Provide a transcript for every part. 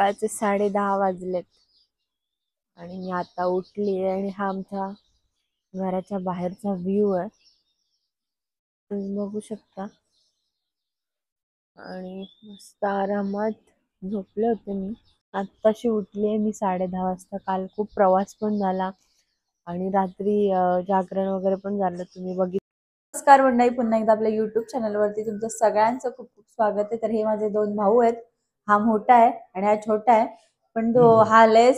सकाळचे 10:30 वाजलेत आणि मी आता उठली आणि हा आमच्या घराच्या बाहेरचा व्ह्यू आहे, तुम्ही बघू शकता. आणि मस्त आरामात झोपले होते मी. आत्ताशी उठले मी 10:30 वाजता. काल खूप प्रवास पण झाला आणि रात्री जागरण वगैरे पण झालं, तुम्ही बघितलं. नमस्कार मंडळी, पुन्हा एकदा आपल्या युट्यूब चॅनलवरती तुमचं सगळ्यांचं खूप खूप स्वागत आहे. तर हे माझे 2 भाऊ आहेत. हा मोठा आहे आणि हा छोटा आहे, पण तो हा लय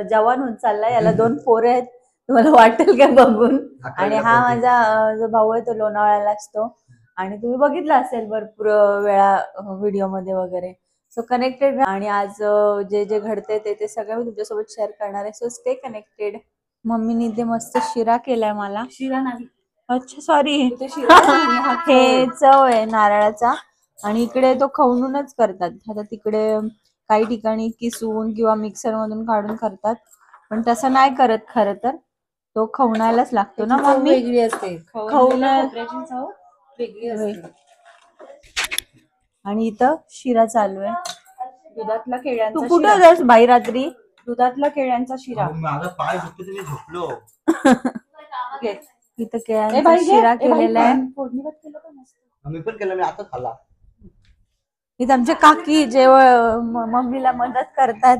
जवान होत चाललाय. याला 2 पोरं आहेत, तुम्हाला वाटेल का बघून. आणि हा माझा जो भाऊ आहे तो लोणावळ्याला असतो आणि तुम्ही बघितलं असेल भरपूर वेळा व्हिडिओ मध्ये वगैरे. So connected. आणि आज जे जे घडते ते सगळं मी तुमच्यासोबत शेअर करणार आहे. So stay connected. मम्मीने इथे मस्त शिरा केलाय मला. शिरा नाही, अच्छा सॉरी, हे चव आहे नारळाचा. आणि इकडे तो खवणूनच करतात. आता तिकडे काही ठिकाणी किसून किंवा मिक्सर मधून काढून करतात, पण तसं नाही करत. खरं तर तो खवणायलाच लागतो ना मम्मी. वेगळी असते वेगळी असते. आणि इथं शिरा चालू आहे. दुधातला केळ्यांचा. तू कुठं जास बाई रात्री? दुधातला केळ्यांचा शिरा. माझा पाय दुखतो मी झोपलो. इथं केळ्यांचा शिरा केलेला आहे. मी पण केला, मी आता खाल्ला. इथं आमचे काकी मम्मीला मदत करतात.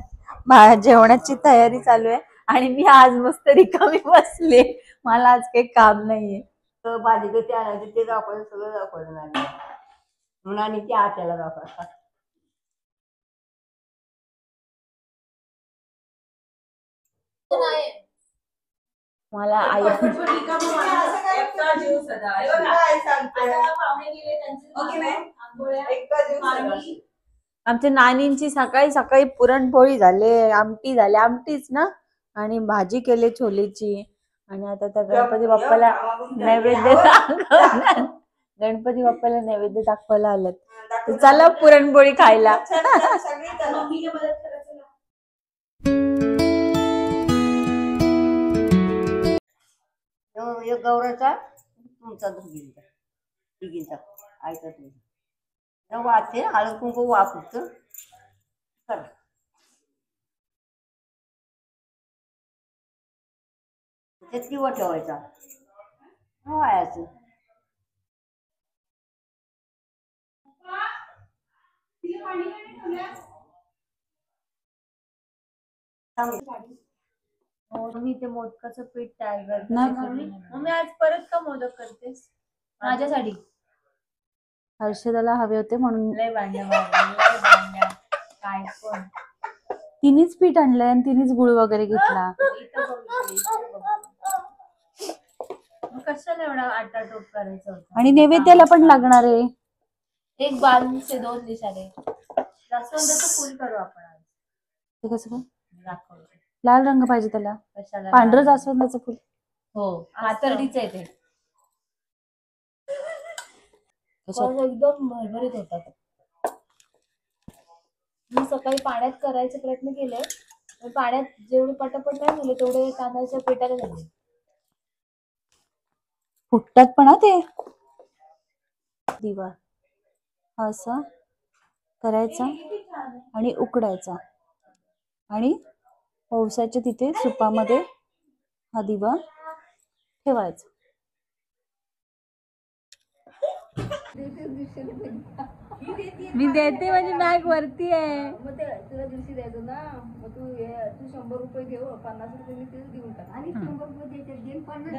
जेवणाची तयारी चालू आहे आणि मी आज मस्त रिकामी बसले. मला आज काही काम नाहीये. भाजी कशी आणायची ते दाखवायचं, सगळं दाखवायचं नाही म्हणून. आणि ती आत्याला दाखवायचं. मला आई आमच्या नानींची सकाळी सकाळी पुरणपोळी झाले, आमटी झाले, आमटीच ना, आणि भाजी केली छोलेची. आणि आता त्या गणपती बाप्पाला नैवेद्य दाखवायला आलेत. तर चला पुरणपोळी खायला. गौराचा तुमचा दोघींचा आईचा तुमचा वाचे हळद कुंकू वापरतो. त्याच्यात दिवा ठेवायचा. वायाचं मी ते मोदकाचं पीठ तयार करते. मम्मी आज परत का मोदक करतेस? माझ्यासाठी. हर्षदाला हवे होते म्हणून. लय भांड्या काय पण. तिनेच पीठ आणलंय आणि तिनेच गुळ वगैरे घेतला. कशाला एवढा आटा टोप करायचा होता? आणि नैवेद्याला पण लागणार आहे. एक बालूचे 2 दिशाले जास्वंदाचं फुल करू आपण आज. ते कसं काय? दाखवतो. लाल रंग पाहिजे त्याला. पांढरं जास्वंदाचं फुल. हो, कातरडीचं आहे ते. एकदम भरभरीत होतात. मी सकाळी पाण्यात करायचे प्रयत्न केले, पण पाण्यात जेवढे पटापट नाही झाले तेवढे तांदळाच्या पिठाला झाले. फुटतात पण ते. दिवा असा करायचा आणि उकडायचा आणि पावसाच्या तिथे सुपामध्ये हा दिवा ठेवायचा. मी देते, माझी बॅग वरती आहे. मग ते तुला दिवशी द्यायचं ना, मग तू 100 रुपये घेऊ, 50 रुपये मी तेच देऊन टाक. आणि 100 रुपये देते, 50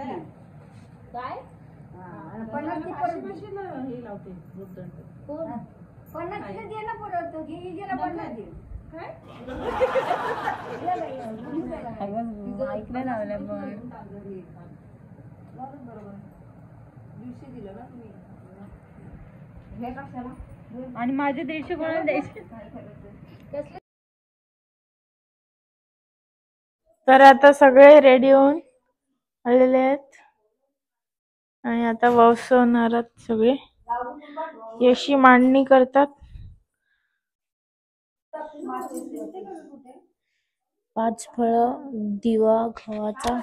काय 50 हे लावते. 50 दे ना परत, गेला 50 दे. ऐकलं लावलं पण बरोबर दिवशी दिलं ना तुम्ही. आणि माझे 150 कोणाला द्यायचे? तर आता सगळे रेडी होऊन आलेले आहेत आणि आता वसवणार सगळे. यशी मांडणी करतात. 5 फळं, दिवा गव्हाचा,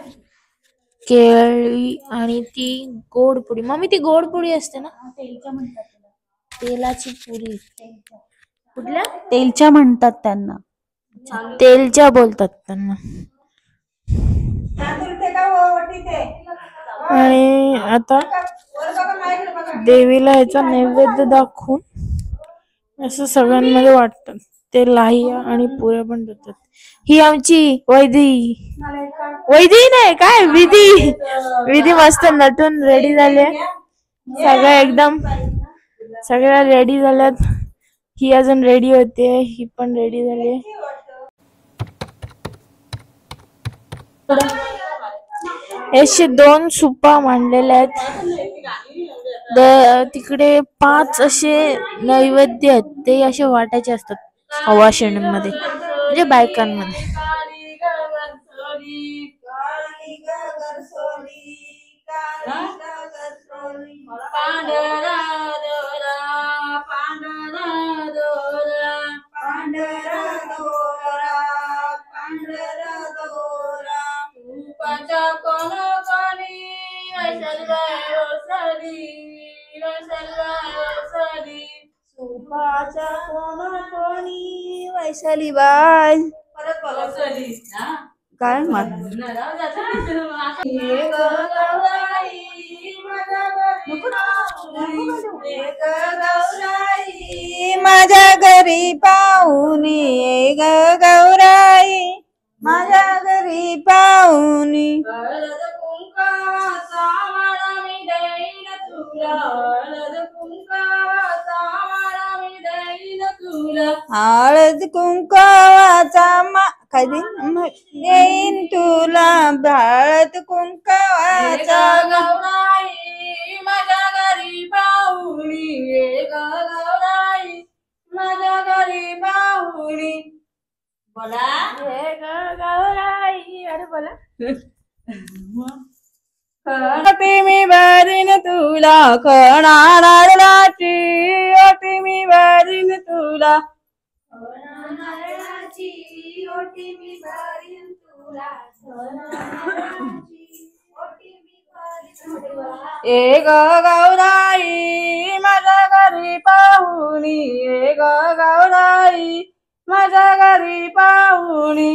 केळी आणि ती गोड पुडी. मम्मी ती गोड पुडी असते ना? तेलच्या म्हणतात. तेलाची पुरी. कुठल्या? तेलच्या म्हणतात त्यांना. तेलच्या बोलतात त्यांना. आणि आता देवीला याचा नैवेद्य दाखवून असं सगळ्यांमध्ये वाटतात. ते लाह्या आणि पुऱ्या पण देतात. ही आमची वैदी नाही काय विधी मस्त नटून रेडी झाले. सगळ्या रेडी झाल्यात. ही अजून रेडी होते, ही पण रेडी झाली. असे 2 सुपा मांडलेल्या आहेत. तिकडे 5 असे नैवेद्य आहेत, ते असे वाटायचे असतात सवाशिणीमध्ये म्हणजे बायकांमध्ये. वैशाली बाय काय माझ्या घरी पाहुणी ग गौराई, माझ्या घरी पाहुणी. हळद कुंकवाचा काय देईन तुला, हळद कुंकवाचा गौराई, माझ्या घरी पाहुणी गौराई, माझ्या घरी पाहुणी. बोला हे गौराई. अरे बोला. ओटी मी भरीन तुला नारळाची, ओटी मी भरीन तुला नारळाची, ओटी मी भरीन तुला ए ग गौराई, माझ्या घरी पाहुणी ए ग गौराई, माझ्या घरी पाहुणी.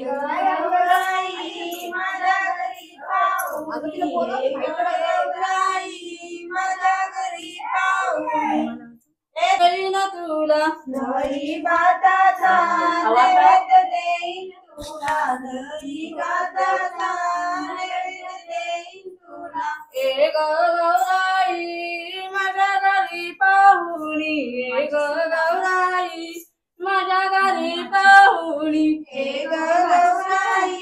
गौराई, माझ्या घरी पाहुणी माझ्या घरी पाहुणी. देईन तुला दही भाताचा नैवेद्य, देईन तुला दही भाताचा नैवेद्य, देईन तुला ए ग गौराई, माझ्या घरी पाहुणी ए ग गौराई, माझ्या घरी पाहुणी. ए ग गौराई,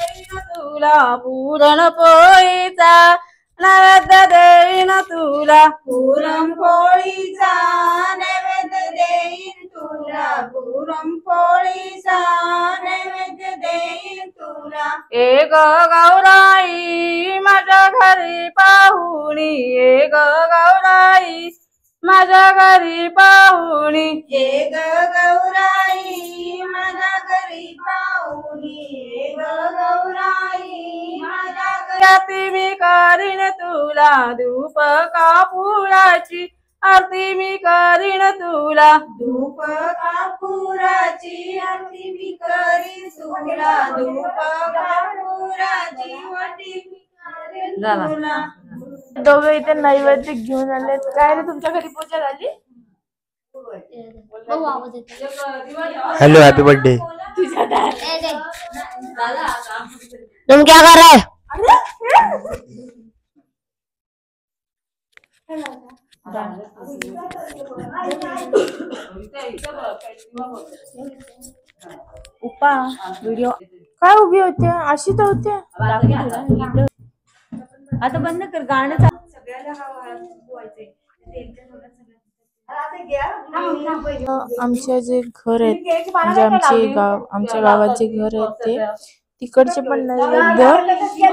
तुला पुरणपोळीचा नैवेद्य, देईन तुला पुरणपोळीचा नैवेद्य, देईन तुला पुरणपोळीचा नैवेद्य, देईन तुला ए ग गौराई, माझ्या घरी पाहुणी ए ग गौराई, माझ्या घरी पाहुणी. ए ग गौराई, माझ्या घरी पाहुणी ए ग गौराई, माझ्या घरी मी करीन तुला धूप कापुराची, आरती मी करीन तुला धूप कापुराची, आरती मी करीन तुला धूप कापुराची, वाटी मी करीन तुला. दोघे इथे नैवेद्य घेऊन आले. काय रे तुमच्या घरी पूजा झाली? Hello happy birthday. तुम क्या कर रहे? उपा व्हिडिओ काय उभी होते? अशी तर होते. आता बंद कर गाणं. आमचे जे घर आहेत म्हणजे आमच्या गावात जे घर आहेत ते तिकडचे पण नैवेद्य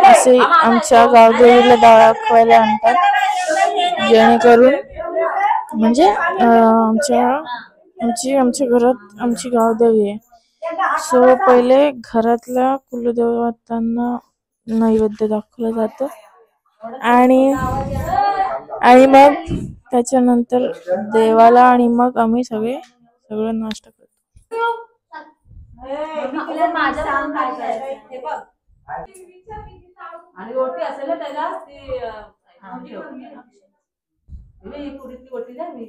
असे आमच्या गावदेवीला दाखवायला आणतात, जेणेकरून म्हणजे आमच्या घरात आमची गावदेवी आहे. सो पहिले घरातल्या कुलदेवतांना नैवेद्य दाखवलं जातं आणि मग त्याच्यानंतर देवाला आणि मग आम्ही सगळं नाश्ता करतो. आणि ओटी असेल ना त्याला ती पुरीतली ओटी द्या मी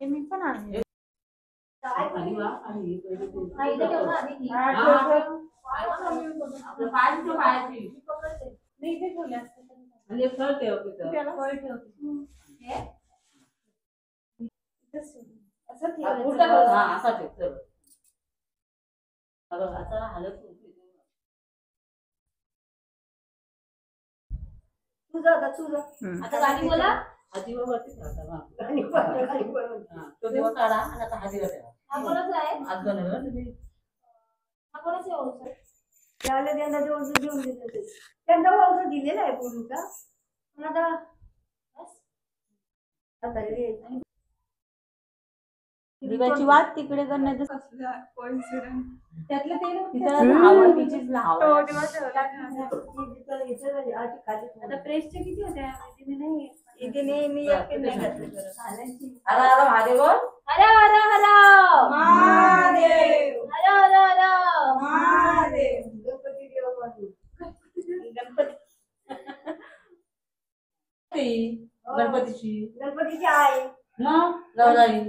मी पण आणले आता गाडी बोला आजीवरती तो दिवस काढा आणि आता हा दिवस हा कोणाचा आहे आज बनवलं तुम्ही हा कोणाचा आहे त्याला त्यांना जेवण घेऊन दिलं त्यांचा वावसा दिलेला आहे पोरीचा पण आता दिव्याची वाट तिकडे करण्याचं त्यातलं ते आवडतीचीच आता प्रेसचे किती होत्या इथे नेहमी एकटे नाही घातलं अरे अरे महादेव हर हर हर महादेव हर हर हर महादेव गणपती देव गणपतीची आई नवराई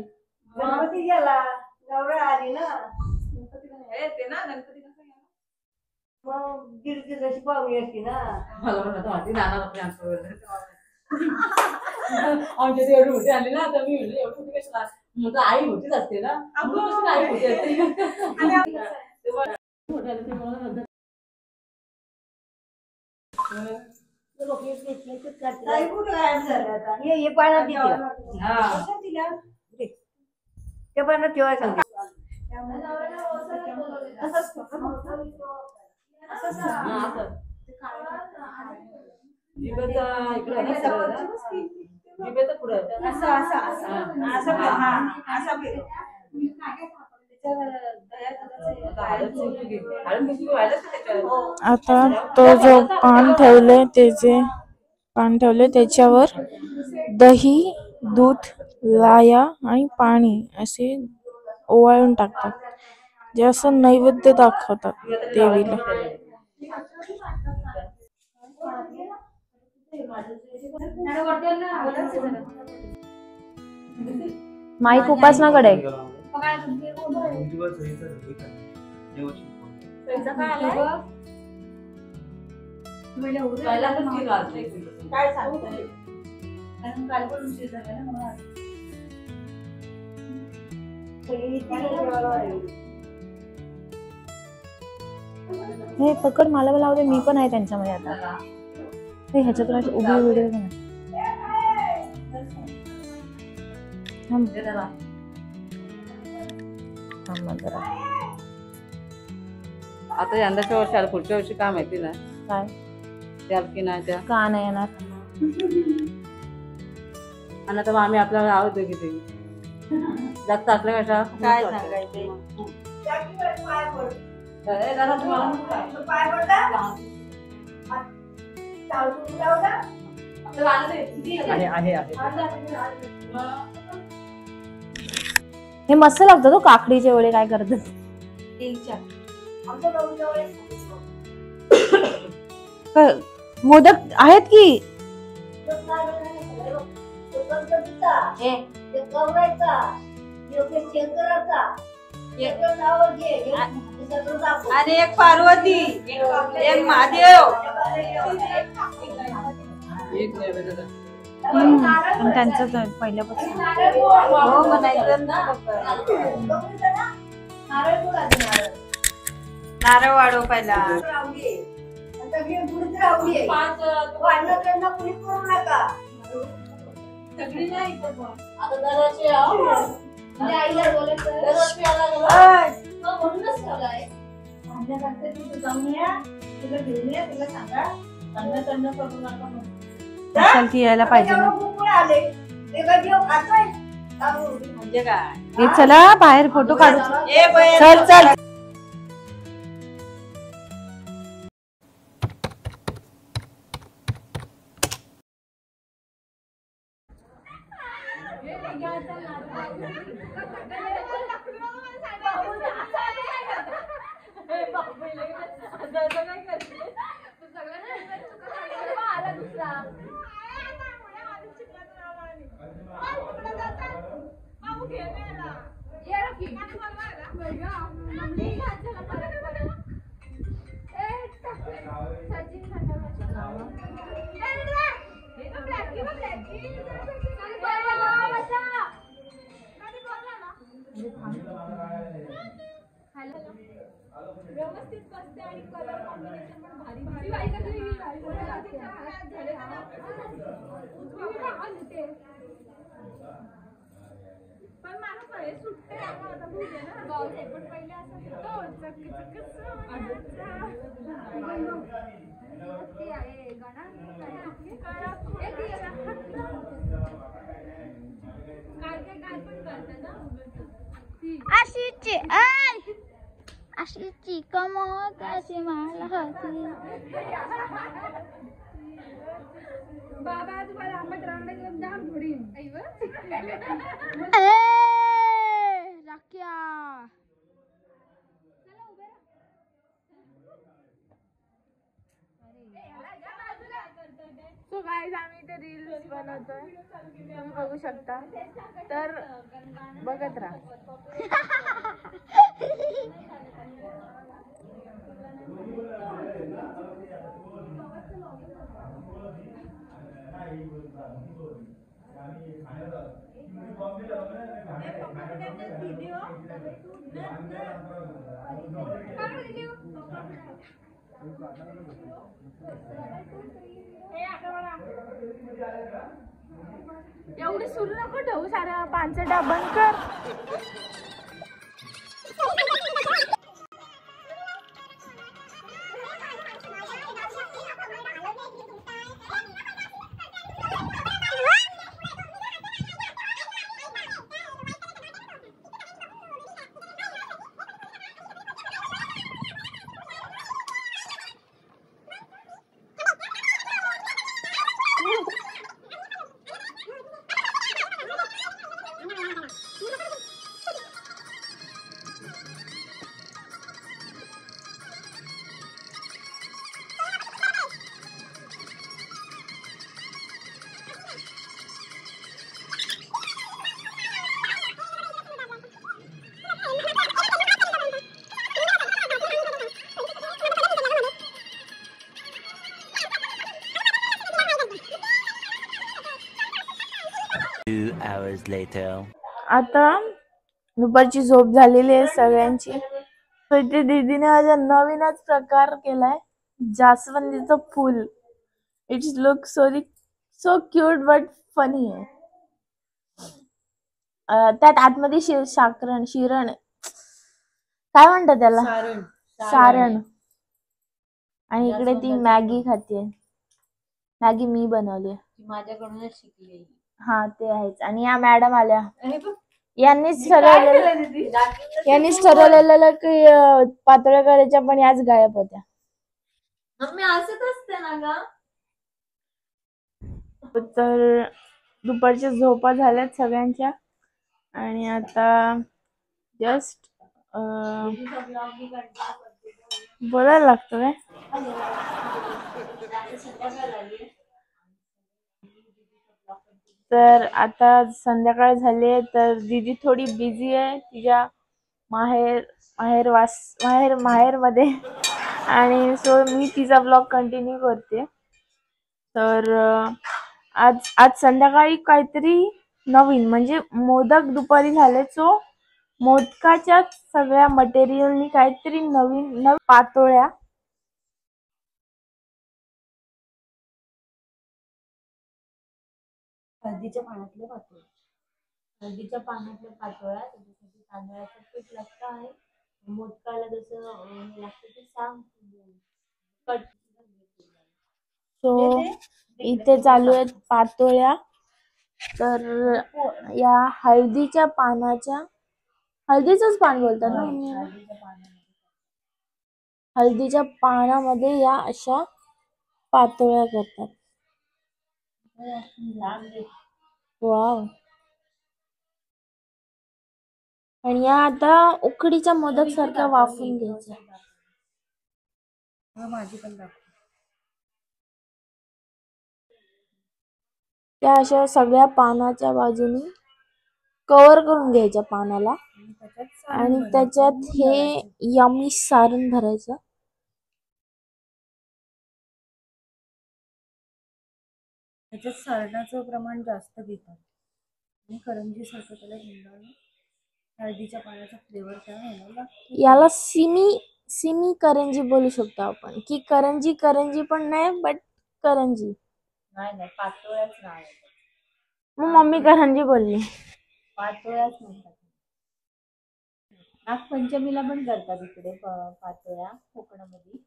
गणपती गेला नवरा आली ना मग दीड जशी पाहुणी असते ना मला म्हणत माहिती नाना आमच्या एवढी मोठी आली ना तर मी म्हणलं एवढी मोठी कशाला म्हणजे आई मोठीच असते ना आई मोठी ताई कुठं गायब झालं आता हे पाण्यात दिलं ते पाण्यात ठेवायचं जिभेचं पुढं आता तो जो पान ठेवले त्याच्यावर दही दूध लाया आणि पाणी असे ओवाळून टाकतात जे असं नैवेद्य दाखवतात देवीला माईक उपासनाकडे काय सांगताय काल पण उशीर झाला ना हे पकड मला लावते मी पण आहे त्यांच्यामध्ये आता हे ह्याच्यातून अशी उभी व्हिडिओ आता यंदाच्या वर्षी आलं पुढच्या वर्षी काय माहिती ना काय त्याल की नाही त्या का नाही येणार आणि आता आम्ही आपल्याला आहोत दोघी ते जास्त असल्या कशा काय सांगायचं पाय पडता हे मस्त लागतं तो काकडीचे वडे काय करतात मोदक आहेत की आणि एक पार्वती एक महादेव त्यांचं पहिल्यापासून नारळ वाढव पहिला आईला चल ती यायला पाहिजे ना म्हणजे काय हे चला बाहेर फोटो काढू चल चल व्यवस्थित बसते आणि कलर कॉम्बिनेशन पण भारी पण मला हे सुट्टे आता भूले ना गावचे पण पहिले असं काय पण करते ना अशीची कमत अशी मला होती. बाबा तुम्हाला आंबट रांगडा जाम थोडी राख्या सो गाईज आम्ही इथे रील्स बनवतोय, तुम्ही बघू शकता, तर बघत राहा. एवढी सुरू नको ठेवू, सारा पानचटा बंद कर. hours later. आता दुपारची झोप झालेली आहे सगळ्यांची. तर इथे दीदीने आज नवीनच प्रकार केलाय, जास्वंदीचं फूल. It's look so cute but funny आहे. त्यात आतमध्ये शिरण काय म्हणतात त्याला, सारण. आणि इकडे ती मॅगी खाते. मॅगी मी बनवली, माझ्याकडूनच शिकली. हा ते आहेच. आणि या मॅडम आल्या, यांनीच ठरवलेलं की पातळ करायच्या, पण याच गायब होत्या. मम्मी असंच असते ना ग. तर दुपारच्या झोपा झाल्यात सगळ्यांच्या, आणि आता जस्ट बोलायला लागतं काय. तर आता संध्याकाळ झाली आहे, तर दीदी थोडी बिझी आहे तिच्या माहेर मध्ये, आणि सो मी तिचा ब्लॉग कंटिन्यू करते. तर आज संध्याकाळी काहीतरी नवीन, म्हणजे मोदक दुपारी झाले, सो मोदकाच्या सगळ्या मटेरियलनी काहीतरी नवीन पातोळ्या. हळदीच्या पानातले पातोळ्या, हळदीच्या पानातले पातोळ्या. त्याच्यासाठी तांदळाचं पीठ लागतं आहे. मोदकाला जसं लागतं ते सांग कट. सो इथे चालू आहेत पातोळ्या. तर या हळदीच्या हळदीचंच पान बोलतात ना, हळदीच्या पानामध्ये या अशा पातोळ्या करतात. वाव. आणि या आता उकडीच्या मोदक सारख्या वाफून घ्यायच्या. माझी पण दाखव. त्या अशा सगळ्या पानाच्या बाजूनी कव्हर करून घ्यायच्या पानाला आणि त्याच्यात हे यमी सारण भरायचं. त्याच्यात सारणाचं प्रमाण जास्त घेतात आणि करंजी सारखं त्याला गुंडाळून हळदीच्या पाण्याचा फ्लेवर त्या घ्यायला लागतो. याला सिमी करंजी बोलू शकतो आपण, की करंजी पण नाही बट करंजी. नाही पातोळ्याच नाव आहे. मग मम्मी करंजी बोलली. पातोळ्याच म्हणतात. नागपंचमीला पण करतात इकडे पातोळ्या कोकणामध्ये.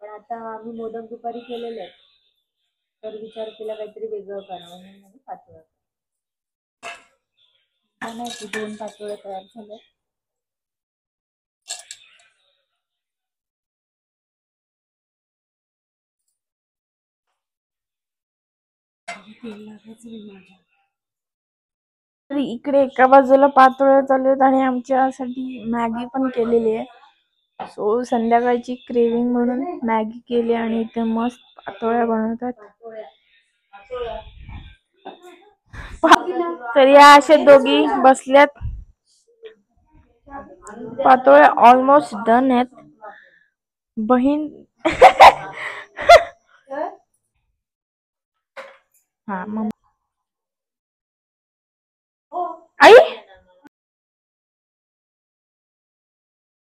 पण आता आम्ही मोदक दुपारी केलेले आहेत, तर विचार केला काहीतरी वेगळं करावं म्हणून पातोळ्या. नाही 2 पातोळ्या तयार झाल्या. तर इकडे एका बाजूला पातोळ्या चालू आहेत आणि आमच्यासाठी मॅगी पण केलेली आहे. सो संध्याकाळची क्रेविंग म्हणून मॅगी केली आणि इथे मस्त पातोळ्या बनवतात. तर या अशा दोघी बसल्यात. पातोळ्या ऑलमोस्ट डन आहेत. बहीण हा मग आई